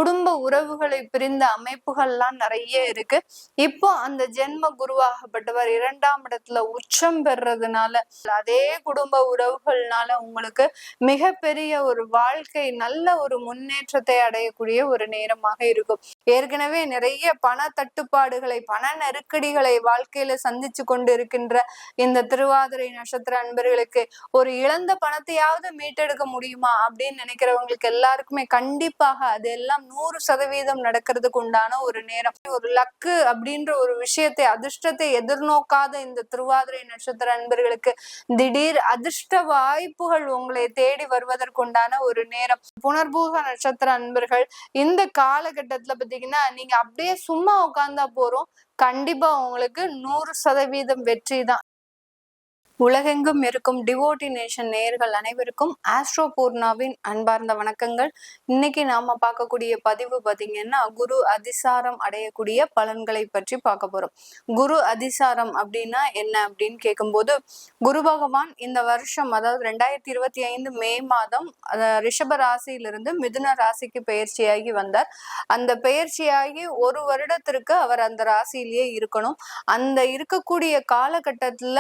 குடும்ப உறவுகளை பிரிந்த அமைப்புகள்லாம் நிறைய இருக்கு. இப்போ அந்த ஜென்ம குருவாகப்பட்டவர் 2ஆம் இடத்துல உச்சம் பெறதுனால அதே குடும்ப உறவுகள்னால உங்களுக்கு மிகப்பெரிய ஒரு வாழ்க்கை நல்ல ஒரு முன்னேற்றத்தை அடையக்கூடிய ஒரு நேரமாக இருக்கும். ஏற்கனவே நிறைய பண தட்டுப்பாடுகளை பண நெருக்கடிகளை வாழ்க்கையில சந்திச்சு கொண்டு இருக்கின்ற இந்த திருவாதிரை நட்சத்திர அன்பர்களுக்கு ஒரு இழந்த பணத்தையாவது மீட்டெடுக்க முடியுமா அப்படின்னு நினைக்கிறவங்களுக்கு எல்லாருக்குமே கண்டிப்பாக அதெல்லாம் 100% நடக்கிறதுக்கு உண்டான ஒரு நேரம். ஒரு லக்கு அப்படின்ற ஒரு விஷயத்தை அதிர்ஷ்டத்தை எதிர்நோக்காத இந்த திருவாதிரை நட்சத்திர அன்பர்களுக்கு திடீர் அதிர்ஷ்ட வாய்ப்புகள் உங்களை தேடி வருவதற்குண்டான ஒரு நேரம். புனர்பூச நட்சத்திர அன்பர்கள் இந்த காலகட்டத்துல பாத்தீங்கன்னா நீங்க அப்படியே சும்மா உட்கார்ந்தா போறோம், கண்டிப்பா உங்களுக்கு 100% வெற்றி தான். உலகெங்கும் இருக்கும் டிவோட்டி நேஷன் நேயர்கள் அனைவருக்கும் ஆஸ்ட்ரோ பூர்ணாவின் அன்பார்ந்த வணக்கங்கள். இன்னைக்கு நாம பார்க்கக்கூடிய பதிவு பாத்தீங்கன்னா குரு அதிசாரம் அடையக்கூடிய பலன்களை பற்றி பார்க்க போறோம். குரு அதிசாரம் அப்படின்னா என்ன அப்படின்னு கேட்கும்போது, குரு பகவான் இந்த வருஷம் அதாவது 2025 மே மாதம் ரிஷப ராசியிலிருந்து மிதுன ராசிக்கு பெயர்ச்சியாகி வந்தார். அந்த பெயர்ச்சியாகி ஒரு வருடத்திற்கு அவர் அந்த ராசியிலேயே இருக்கணும். அந்த இருக்கக்கூடிய காலகட்டத்துல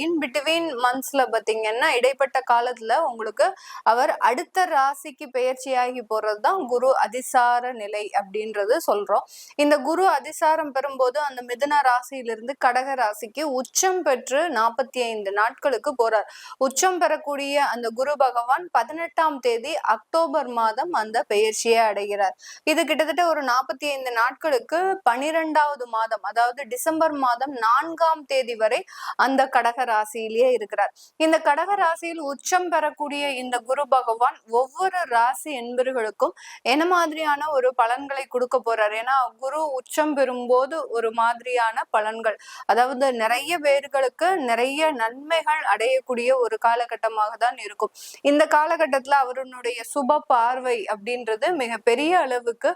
இன் பிட்வீன் மந்த்ஸ்ல பாத்தீங்கன்னா இடைப்பட்ட காலத்துல உங்களுக்கு அவர் அடுத்த ராசிக்கு பெயர்ச்சியாகி போறதுதான் குரு அதிசார நிலை அப்படின்றது சொல்றோம். இந்த குரு அதிசாரம் பெறும்போது அந்த மிதுன ராசியிலிருந்து கடக ராசிக்கு உச்சம் பெற்று 45 நாட்களுக்கு போறார். உச்சம் பெறக்கூடிய அந்த குரு பகவான் 18ஆம் தேதி அக்டோபர் மாதம் அந்த பெயர்ச்சியை அடைகிறார். இது கிட்டத்தட்ட ஒரு 45 நாட்களுக்கு 12வது மாதம் அதாவது டிசம்பர் மாதம் 4ஆம் தேதி வரை அந்த கடக ராசியிலேயே இருக்கிறார். இந்த கடக ராசியில் உச்சம் பெறக்கூடிய இந்த குரு பகவான் ஒவ்வொரு ராசி என்பர்களுக்கும் என்ன மாதிரியான ஒரு பலன்களை கொடுக்க போறார்? ஏன்னா குரு உச்சம் பெறும்போது ஒரு மாதிரியான பலன்கள், அதாவது நிறைய பேர்களுக்கு நிறைய நன்மைகள் அடையக்கூடிய ஒரு காலகட்டமாக தான் இருக்கும். இந்த காலகட்டத்துல அவருடைய சுப பார்வை அப்படின்றது மிக பெரிய அளவுக்கு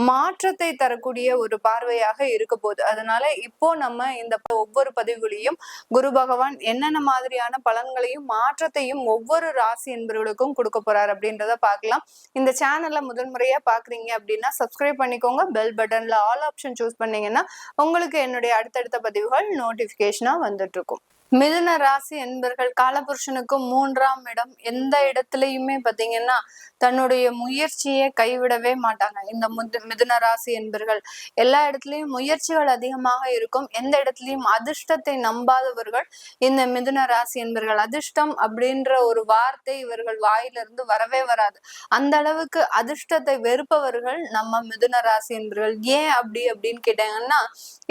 மாற்றத்தை தரக்கூடிய ஒரு பார்வையாக இருக்க போகுது. அதனால இப்போ நம்ம இந்த ஒவ்வொரு பதிவுகளையும் குரு பகவான் என்னென்ன மாதிரியான பலன்களையும் மாற்றத்தையும் ஒவ்வொரு ராசி என்பவர்களுக்கும் கொடுக்க போறாரு அப்படின்றத பார்க்கலாம். இந்த சேனல்ல முதல் முறையா பாக்குறீங்க அப்படின்னா சப்ஸ்கிரைப் பண்ணிக்கோங்க. பெல் பட்டன்ல ஆல் ஆப்ஷன் சூஸ் பண்ணீங்கன்னா உங்களுக்கு என்னுடைய அடுத்தடுத்த பதிவுகள் நோட்டிபிகேஷனா வந்துட்டு இருக்கும். மிதுன ராசி என்பர்கள் காலபுருஷனுக்கு 3ஆம் இடம். எந்த இடத்துலயுமே பாத்தீங்கன்னா தன்னுடைய முயற்சியை கைவிடவே மாட்டாங்க. இந்த மிதுன ராசி என்பர்கள் எல்லா இடத்துலயும் முயற்சிகள் அதிகமாக இருக்கும். எந்த இடத்துலயும் அதிர்ஷ்டத்தை நம்பாதவர்கள் இந்த மிதுன ராசி என்பர்கள். அதிர்ஷ்டம் அப்படின்ற ஒரு வார்த்தை இவர்கள் வாயிலிருந்து வரவே வராது. அந்த அளவுக்கு அதிர்ஷ்டத்தை வெறுப்பவர்கள் நம்ம மிதுன ராசி என்பர்கள். ஏன் அப்படின்னு கேட்டாங்கன்னா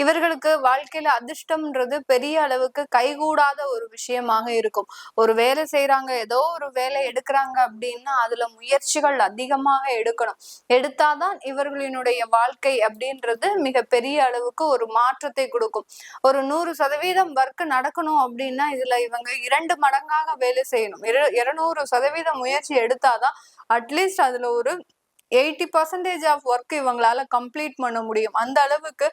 இவர்களுக்கு வாழ்க்கையில அதிர்ஷ்டம்ன்றது பெரிய அளவுக்கு கைகூடாத ஒரு விஷயமாக இருக்கும். ஒரு வேலை செய்யறாங்க, ஏதோ ஒரு வேலை எடுக்கிறாங்க அப்படின்னா அதுல முயற்சிகள் அதிகமாக எடுக்கணும். எடுத்தாதான் இவர்களினுடைய வாழ்க்கை அப்படின்றது மிக பெரிய அளவுக்கு ஒரு மாற்றத்தை கொடுக்கும். ஒரு 100% ஒர்க் நடக்கணும் அப்படின்னா இதுல இவங்க 2 மடங்காக வேலை செய்யணும். 200% முயற்சி எடுத்தாதான் அட்லீஸ்ட் அதுல ஒரு 80% ஆஃப் ஒர்க் இவங்களால கம்ப்ளீட் பண்ண முடியும். அந்த அளவுக்கு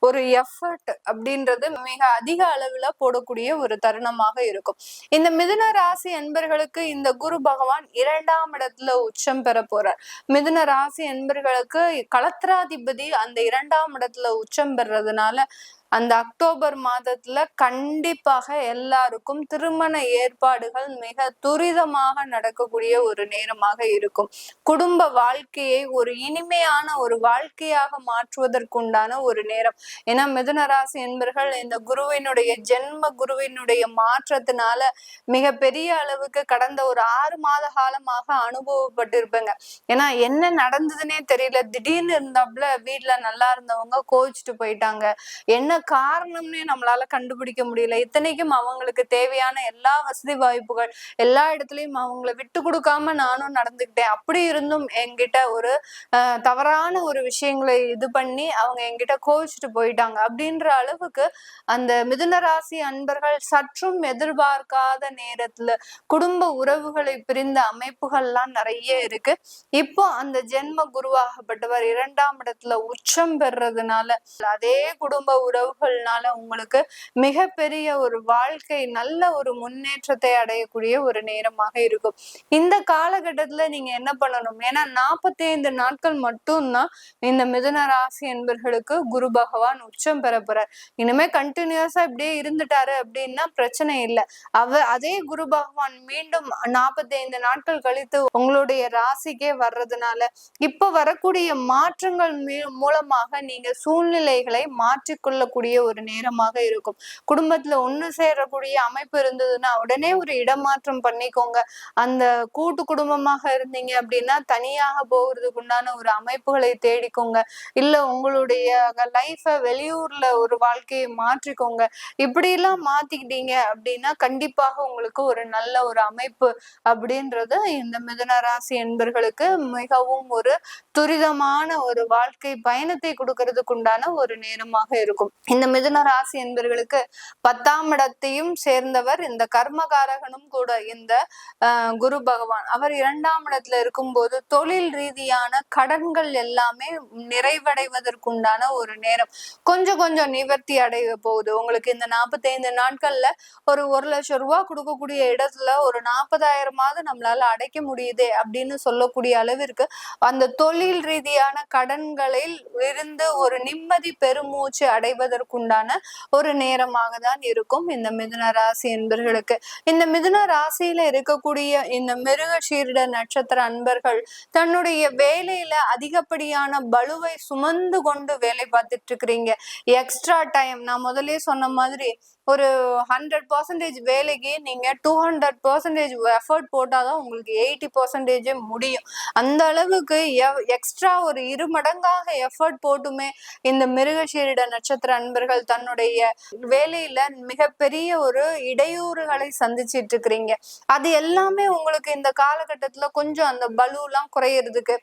ஒரு எஃபர்ட் அப்படின்றது மிக அதிக அளவுல போடக்கூடிய ஒரு தருணமாக இருக்கும். இந்த மிதுன ராசி என்பர்களுக்கு இந்த குரு பகவான் 2ஆம் இடத்துல உச்சம் பெற போறார். மிதுன ராசி என்பர்களுக்கு களத்திராதிபதி அந்த 2ஆம் இடத்துல உச்சம் பெறதுனால அந்த அக்டோபர் மாதத்துல கண்டிப்பாக எல்லாருக்கும் திருமண ஏற்பாடுகள் மிக துரிதமாக நடக்கக்கூடிய ஒரு நேரமாக இருக்கும். குடும்ப வாழ்க்கையை ஒரு இனிமையான ஒரு வாழ்க்கையாக மாற்றுவதற்குண்டான ஒரு நேரம். ஏன்னா மிதுன ராசி என்பர்கள் இந்த குருவினுடைய ஜென்ம குருவினுடைய மாற்றத்தினால மிக பெரிய அளவுக்கு கடந்த ஒரு 6 மாத காலமாக அனுபவப்பட்டிருப்பேங்க. ஏன்னா என்ன நடந்ததுன்னே தெரியல. திடீர்னு இருந்தாப்புல வீட்டுல நல்லா இருந்தவங்க கோவிச்சுட்டு போயிட்டாங்க. என்ன காரணம்னே நம்மளால கண்டுபிடிக்க முடியல. இத்தனைக்கும் அவங்களுக்கு தேவையான எல்லா வசதி வாய்ப்புகள் எல்லா இடத்துலயும் அவங்கள விட்டு கொடுக்காம நானும் நடந்துக்கிட்டேன். அப்படி இருந்தும் என்கிட்ட ஒரு தவறான ஒரு விஷயங்களை இது பண்ணி அவங்க என்கிட்ட கோவிச்சுட்டு போயிட்டாங்க அப்படின்ற அளவுக்கு அந்த மிதுன ராசி அன்பர்கள் சற்றும் எதிர்பார்க்காத நேரத்துல குடும்ப உறவுகளை பிரிந்த அமைப்புகள்லாம் நிறைய இருக்கு. இப்போ அந்த ஜென்ம குருவாகப்பட்டவர் 2ஆம் இடத்துல உச்சம் பெறதுனால அதே குடும்ப உறவு உறவுகள்னால உங்களுக்கு மிகப்பெரிய ஒரு வாழ்க்கை நல்ல ஒரு முன்னேற்றத்தை அடையக்கூடிய ஒரு நேரமாக இருக்கும். இந்த காலகட்டத்துல நீங்க என்ன பண்ணணும், ஏன்னா 45 நாட்கள் மட்டும்தான் இந்த மிதுன ராசி என்பர்களுக்கு குரு பகவான் உச்சம் பெற போறார். இனிமே கண்டினியூஸா இப்படியே இருந்துட்டாரு அப்படின்னா பிரச்சனை இல்லை. அதே குரு பகவான் மீண்டும் 45 நாட்கள் கழித்து உங்களுடைய ராசிக்கே வர்றதுனால இப்ப வரக்கூடிய மாற்றங்கள் மூலமாக நீங்க சூழ்நிலைகளை மாற்றிக்கொள்ளக்கூடிய ஒரு நேரமாக இருக்கும். குடும்பத்துல ஒண்ணு சேரக்கூடிய அமைப்பு இருந்ததுன்னா உடனே ஒரு இடமாற்றம் பண்ணிக்கோங்க. அந்த கூட்டு குடும்பமாக இருந்தீங்க அப்படின்னா தனியாக போகிறதுக்கு உண்டான ஒரு அமைப்புகளை தேடிக்கோங்க. இல்ல உங்களுடைய லைஃப வெளியூர்ல ஒரு வாழ்க்கையை மாற்றிக்கோங்க. இப்படி எல்லாம் மாத்திக்கிட்டீங்க அப்படின்னா கண்டிப்பாக உங்களுக்கு ஒரு நல்ல ஒரு அமைப்பு அப்படின்றது இந்த மிதுன ராசி என்பர்களுக்கு மிகவும் ஒரு துரிதமான ஒரு வாழ்க்கை பயணத்தை கொடுக்கறதுக்கு உண்டான ஒரு நேரமாக இருக்கும். இந்த மிதுன ராசி என்பர்களுக்கு 10ஆம் இடத்தையும் சேர்ந்தவர் இந்த கர்மகாரகனும் கூட இந்த குரு பகவான். அவர் 2ஆம் இடத்துல இருக்கும்போது தொழில் ரீதியான கடன்கள் எல்லாமே நிறைவடைவதற்குண்டான ஒரு நேரம். கொஞ்சம் கொஞ்சம் நிவர்த்தி அடைய போகுது. உங்களுக்கு இந்த 45 நாட்கள்ல ஒரு 1,00,000 ரூபாய் கொடுக்கக்கூடிய இடத்துல ஒரு 40,000 நம்மளால அடைக்க முடியுதே அப்படின்னு சொல்லக்கூடிய அளவிற்கு அந்த தொழில் ரீதியான கடன்களில் இருந்து ஒரு நிம்மதி பெருமூச்சு அடைவதற்குண்டான ஒரு நேரமாக தான் இருக்கும் இந்த மிதுன ராசி என்பர்களுக்கு. இந்த மிதுன ராசியில இருக்கக்கூடிய இந்த மிருகசீரிட நட்சத்திர அன்பர்கள் தன்னுடைய வேலையில அதிகப்படியான பலுவை சுமந்து கொண்டு வேலை பார்த்துட்டு இருக்கிறீங்க. எக்ஸ்ட்ரா டைம் நான் முதலே சொன்ன மாதிரி ஒரு 100% வேலைக்கு நீங்க 200% எஃபர்ட் போட்டாதான் உங்களுக்கு 80% முடியும். அந்த அளவுக்கு எக்ஸ்ட்ரா ஒரு 2 மடங்காக எஃபர்ட் போட்டுமே இந்த மிருகசீரிட நட்சத்திர அன்பர்கள் தன்னுடைய வேலையில மிகப்பெரிய ஒரு இடையூறுகளை சந்திச்சிட்டு இருக்கிறீங்க. அது எல்லாமே உங்களுக்கு இந்த காலகட்டத்துல கொஞ்சம் அந்த பலு எல்லாம் குறையறதுக்கு,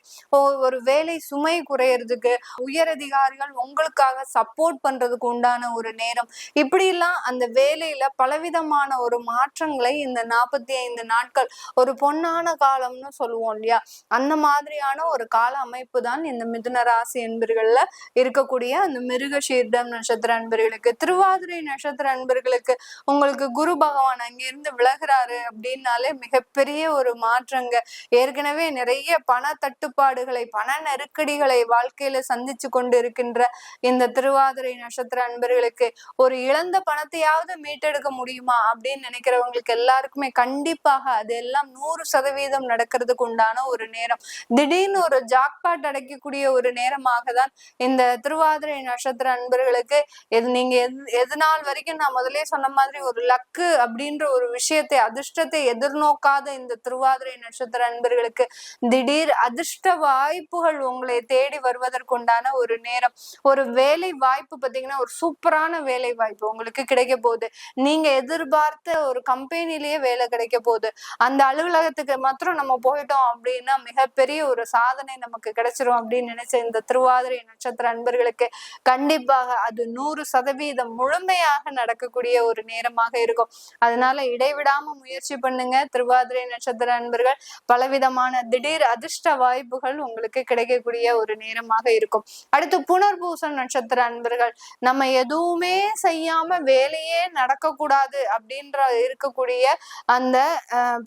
ஒரு வேலை சுமை குறையறதுக்கு, உயரதிகாரிகள் உங்களுக்காக சப்போர்ட் பண்றதுக்கு உண்டான ஒரு நேரம். இப்படி எல்லாம் அந்த வேலையில பலவிதமான ஒரு மாற்றங்களை இந்த 45 நாட்கள் ஒரு பொன்னான காலம்னு சொல்லுவோம் இல்லையா, அந்த மாதிரியான ஒரு கால அமைப்பு தான் இந்த மிதுன ராசி என்பர்கள்ல இருக்கக்கூடிய அந்த மிருகசீரிடம் நட்சத்திர அன்பர்களுக்கு. திருவாதிரை நட்சத்திர அன்பர்களுக்கு உங்களுக்கு குரு பகவான் அங்கிருந்து விலகுறாரு அப்படின்னாலே மிகப்பெரிய ஒரு மாற்றங்க. ஏற்கனவே நிறைய பண தட்டுப்பாடுகளை பண நெருக்கடிகளை வாழ்க்கையில சந்திச்சு கொண்டு இருக்கின்ற இந்த திருவாதிரை நட்சத்திர அன்பர்களுக்கு ஒரு இழந்த பணத்தையாவது மீட்டெடுக்க முடியுமா அப்படின்னு நினைக்கிறவங்களுக்கு எல்லாருக்குமே கண்டிப்பாக அதெல்லாம் 100% நடக்கிறதுக்கு உண்டான ஒரு நேரம். திடீர்னு ஒரு ஜாக்பாட் அடைக்கக்கூடிய ஒரு நேரமாக தான் இந்த திருவாதிரை நட்சத்திர அன்பர்களுக்கு நீங்க எது நாள் வரைக்கும் நான் முதலே சொன்ன மாதிரி ஒரு லக்கு அப்படின்ற ஒரு விஷயத்தை அதிர்ஷ்டத்தை எதிர்நோக்காத இந்த திருவாதிரை நட்சத்திர அன்பர்களுக்கு திடீர் அதிர்ஷ்ட வாய்ப்புகள் உங்களை தேடி வருவதற்குண்டான ஒரு நேரம். ஒரு வேலை வாய்ப்பு பார்த்தீங்கன்னா ஒரு சூப்பரான வேலை வாய்ப்பு உங்களுக்கு கிடைக்க போகுது. நீங்க எதிர்பார்த்த ஒரு கம்பெனிலேயே வேலை கிடைக்க போகுது. அந்த அலுவலகத்துக்கு மாத்திரம் நம்ம போயிட்டோம் அப்படின்னா மிகப்பெரிய ஒரு சாதனை நமக்கு கிடைச்சிரும் அப்படின்னு நினைச்ச இந்த திருவாதிரை நட்சத்திர அன்பர்களுக்கு கண்டிப்பாக அது 100% முழுமையாக நடக்கக்கூடிய ஒரு நேரமாக இருக்கும். அதனால இடைவிடாம முயற்சி பண்ணுங்க திருவாதிரை நட்சத்திர அன்பர்கள். பலவிதமான திடீர் அதிர்ஷ்ட வாய்ப்புகள் உங்களுக்கு கிடைக்கக்கூடிய ஒரு நேரமாக இருக்கும். அடுத்து புனர்பூசம் நட்சத்திர அன்பர்கள், நம்ம எதுவுமே செய்யாம வேலையே நடக்க கூடாது அப்படின்ற இருக்கக்கூடிய அந்த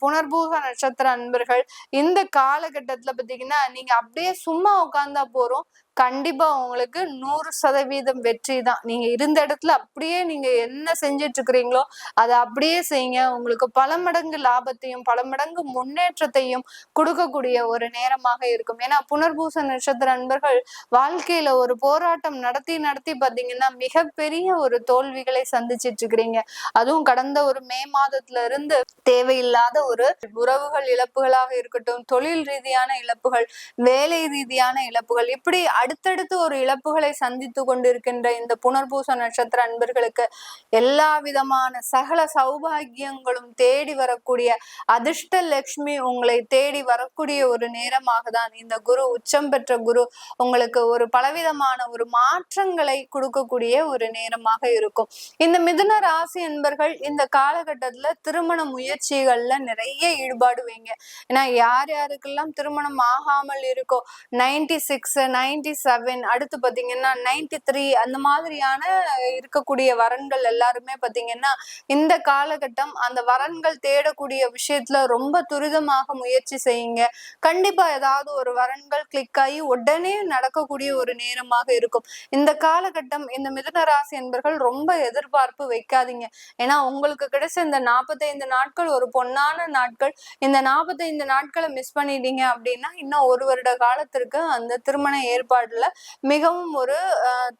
புனர்பூச நட்சத்திர அன்பர்கள் இந்த காலகட்டத்துல பாத்தீங்கன்னா நீங்க அப்படியே சும்மா உட்கார்ந்தா போறோம், கண்டிப்பா உங்களுக்கு 100% வெற்றி தான். நீங்க இருந்த இடத்துல அப்படியே நீங்க என்ன செஞ்சிட்டு இருக்கிறீங்களோ அதை அப்படியே செய்யுங்க. உங்களுக்கு பல மடங்கு லாபத்தையும் பல மடங்கு முன்னேற்றத்தையும் கொடுக்கக்கூடிய ஒரு நேரமாக இருக்கும். ஏன்னா புனர்பூச நட்சத்திர அன்பர்கள் வாழ்க்கையில ஒரு போராட்டம் நடத்தி பாத்தீங்கன்னா மிகப்பெரிய ஒரு தோல்விகளை சந்திச்சிட்டு இருக்கிறீங்க. அதுவும் கடந்த ஒரு மே மாதத்துல இருந்து தேவையில்லாத ஒரு உறவுகள் இழப்புகளாக இருக்கட்டும், தொழில் ரீதியான இழப்புகள், வேலை ரீதியான இழப்புகள், இப்படி அடுத்தடுத்து ஒரு இழப்புகளை சந்தித்து கொண்டிருக்கின்ற இந்த புனர்பூச நட்சத்திர அன்பர்களுக்கு எல்லா விதமான சகல சௌபாகியங்களும் தேடி வரக்கூடிய அதிர்ஷ்ட லட்சுமி உங்களை தேடி வரக்கூடிய ஒரு நேரமாக தான் இந்த குரு உச்சம் பெற்ற குரு உங்களுக்கு ஒரு பலவிதமான ஒரு மாற்றங்களை கொடுக்கக்கூடிய ஒரு நேரமாக இருக்கும். இந்த மிதுன ராசி என்பர்கள் இந்த காலகட்டத்துல திருமண முயற்சிகள்ல நிறைய ஈடுபாடு வைங்க. ஏன்னா யார் யாருக்கெல்லாம் திருமணம் ஆகாமல் இருக்கோ 96, 97, அடுத்து பாத்தீங்கன்னா 93 அந்த மாதிரியான இருக்கக்கூடிய வரன்கள் எல்லாருமே பாத்தீங்கன்னா இந்த காலகட்டம் அந்த வரன்கள் தேடக்கூடிய விஷயத்துல ரொம்ப துரிதமாக முயற்சி செய்யுங்க. கண்டிப்பா ஏதாவது ஒரு வரன்கள் கிளிக் ஆகி உடனே நடக்கக்கூடிய ஒரு நேரமாக இருக்கும் இந்த காலகட்டம். இந்த மிதுன ராசி என்பர்கள் ரொம்ப எதிர்பார்ப்பு வைக்காதீங்க. ஏன்னா உங்களுக்கு கிடைச்ச இந்த 45 நாட்கள் ஒரு பொன்னான நாட்கள். இந்த 45 நாட்களை மிஸ் பண்ணிட்டீங்க அப்படின்னா இன்னும் 1 வருட காலத்திற்கு அந்த திருமண ஏற்பாடுல மிகவும் ஒரு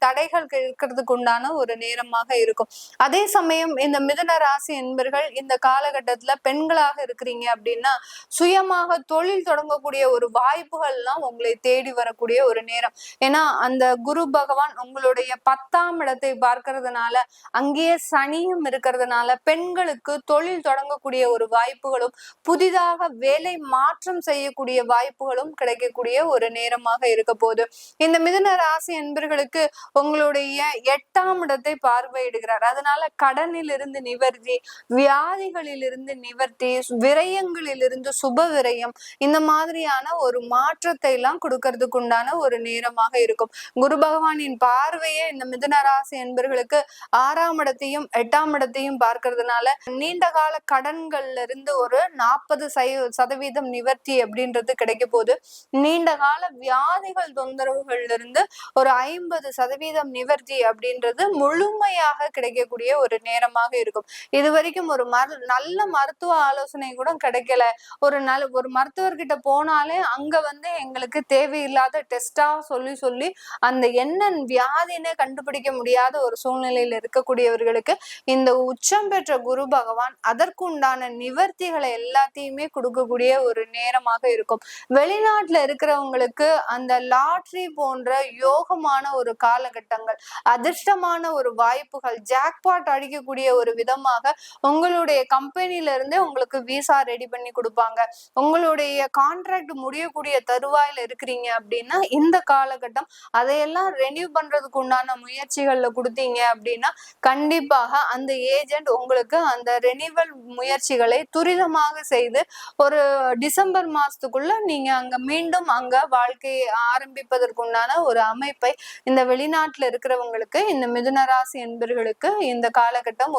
தடைகள் இருக்கிறதுக்கு உண்டான ஒரு நேரமாக இருக்கும். அதே சமயம் இந்த மிதுன ராசி என்பர்கள் இந்த காலகட்டத்துல பெண்களாக இருக்கிறீங்க அப்படின்னா சுயமாக தொழில் தொடங்கக்கூடிய ஒரு வாய்ப்புகள்லாம் உங்களை தேடி வரக்கூடிய ஒரு நேரம். ஏன்னா அந்த குரு பகவான் உங்களுடைய 10ஆம் இடத்தை பார்க்கறதுனால அங்கேயே சனியும் இருக்கிறதுனால பெண்களுக்கு தொழில் தொடங்கக்கூடிய ஒரு வாய்ப்புகளும் புதிதாக வேலை மாற்றம் செய்யக்கூடிய வாய்ப்புகளும் கிடைக்கக்கூடிய ஒரு நேரமாக இருக்க போகுது. இந்த மிதுன ராசி என்பர்களுக்கு உங்களுடைய 8ஆம் இடத்தை பார்வையிடுகிறார். அதனால கடனில் இருந்து நிவர்த்தி, வியாதிகளில் இருந்து நிவர்த்தி, விரயங்களில் இருந்து சுப விரயம், இந்த மாதிரியான ஒரு மாற்றத்தை எல்லாம் கொடுக்கறதுக்கு உண்டான ஒரு நேரமாக இருக்கும். குரு பகவானின் பார்வையே இந்த மிதுன ராசி என்பர்களுக்கு 6ஆம் இடத்தையும் 8ஆம் இடத்தையும் பார்க்கறதுனால நீண்ட கால கடன்கள்ல இருந்து ஒரு 40% நிவர்த்தி அப்படின்றது கிடைக்க போகுது. நீண்ட கால வியாதிகள் தொந்தரவுகள்ல இருந்து ஒரு 50% நிவர்த்தி அப்படின்றது முழுமையாக கிடைக்கக்கூடிய ஒரு நேரமாக இருக்கும். இது வரைக்கும் ஒரு நல்ல மருத்துவ ஆலோசனை கூட கிடைக்கல, ஒரு மருத்துவர்கிட்ட போனாலே அங்க எங்களுக்கு தேவையில்லாத டெஸ்டா சொல்லி அந்த என்ன வியாதினே கண்டுபிடிக்க முடியாத ஒரு சூழ்நிலையில இருக்கக்கூடியவர்களுக்கு இந்த உச்சம் பெற்ற குரு பகவான் அதற்குண்டான நிவர்த்திகளை எல்லாத்தையுமே கொடுக்கக்கூடிய ஒரு நேரமாக இருக்கும். வெளிநாட்டுல இருக்கிறவங்களுக்கு அந்த லாட்ரி போன்ற யோகமான ஒரு காலகட்டங்கள், அதிர்ஷ்டமான ஒரு வாய்ப்புகள், ஜாக்பாட் அடிக்கக்கூடிய ஒரு விதமாக உங்களுடைய கம்பெனில இருந்தே உங்களுக்கு விசா ரெடி பண்ணி கொடுப்பாங்க. உங்களுடைய கான்ட்ராக்ட் முடியக்கூடிய தருவாயில இருக்கிறீங்க அப்படின்னா இந்த காலகட்டம் அதையெல்லாம் ரெனியூ பண்றதுக்கு உண்டான முயற்சிகள்ல கொடுத்தீங்க அப்படின்னா கண்டிப்பாக அந்த ஏஜென்ட் உங்களுக்கு அந்த ரெனிவல் முயற்சிகளை துரிதமாக செய்து ஒரு டிசம்பர் மாசத்துக்குள்ள நீங்க அங்க மீண்டும் அங்க வாழ்க்கையை ஆரம்பிப்பதற்குண்டான ஒரு அமைப்பை இந்த வெளிநாட்டுல இருக்கிறவங்களுக்கு, இந்த மிதுன ராசி என்பர்களுக்கு இந்த காலகட்டம்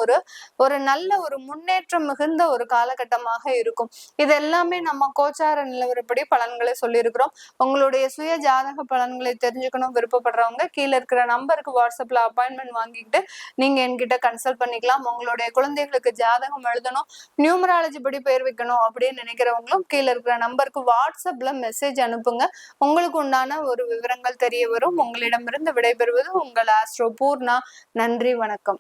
ஒரு நல்ல ஒரு முன்னேற்றம் மிகுந்த ஒரு காலகட்டமாக இருக்கும். இது எல்லாமே நம்ம கோச்சார நிலவரப்படி பலன்களை சொல்லியிருக்கிறோம். உங்களுடைய சுய ஜாதக பலன்களை தெரிஞ்சுக்கணும் விருப்பப்படுறவங்க கீழே இருக்கிற நம்பருக்கு வாட்ஸ்அப்ல அப்பாயின்மெண்ட் வாங்கிக்கிட்டு நீங்க என்கிட்ட கன்சல்ட் பண்ணிக்கலாம். உங்களுடைய குழந்தைகளுக்கு ஜாதகம் எழுதணும், நியூமராலஜி படி பேர் வைக்கணும் அப்படின்னு நினைக்கிறவங்களும் கீழே இருக்கிற நம்பருக்கு வாட்ஸ்அப்ல மெசேஜ் அனுப்புங்க. உங்களுக்கு உண்டான ஒரு விவரங்கள் தெரிய வரும். உங்களிடமிருந்து விடைபெறுவது உங்கள் ஆஸ்ட்ரோ பூர்ணா. நன்றி, வணக்கம்.